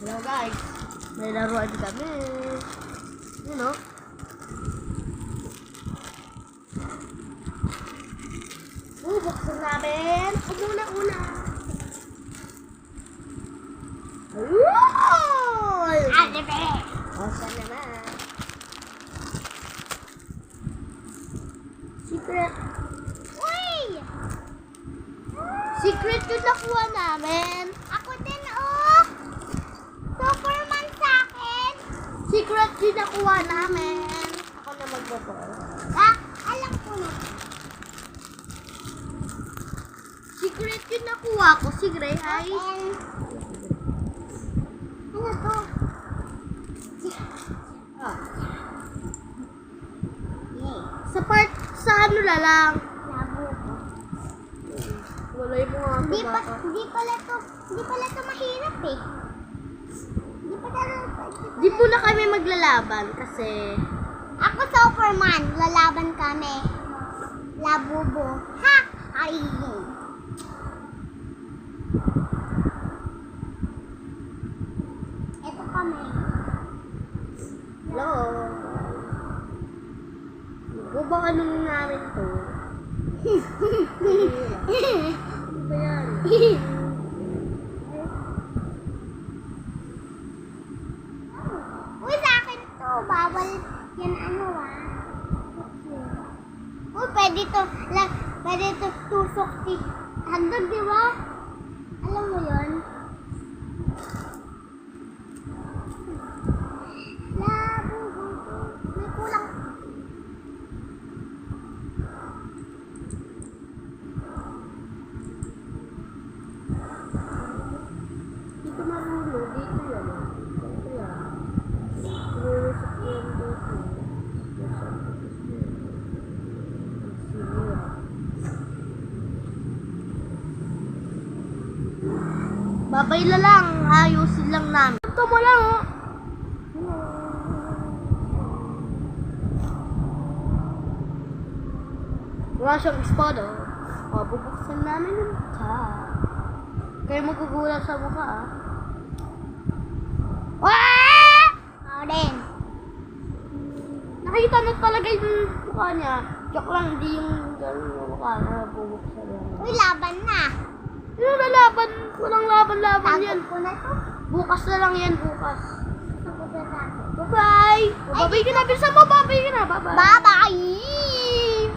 Hello guys, may laruan kami. You know? Buksan namin. Una. Ayun! Buksan naman. Secret. Uy! Secret yung nakuha namin. Ako din, oh! Superman sa akin! Secret yung nakuha namin. Ako na magboto. Ah, alam ko na. Secret yung nakuha ko. Si Gray ay... Ano to? Ah. Sa ano na lang. Labo ko. Wala yung mga baka. Di pala to mahirap eh. Di po na kami maglalaban kasi... Ako Superman, lalaban kami. Labubo. Ha! Ay! Ito kami. Hello. Bubang ano namin to. Ano ba yan? Uy, sa akin to. Bawal yan ano ah. Uy, pwede to tusok si hagdag, di ba? Alam mo yun? May kulang. Dito marunong. Dito yan. Dito yan. Inuusap ko yan dito. Babay na lang. Ayusin lang namin. Ito mo lang oh. Wala siyang espada. O, bubuksan namin yung mukha. Kayo magugulat sa mukha ah. Wah! Ako din. Nakita na talaga yung mukha niya. Joke lang, hindi yung gano'n yung mukha na bubuksan niya. Uy, laban na. Ano na laban? Walang laban yan. Tagod ko na to. Bukas na lang yan, bukas. Tagod na tayo. Bye-bye! Babay ka na, bisa mo, babay ka na, bye-bye! Bye-bye!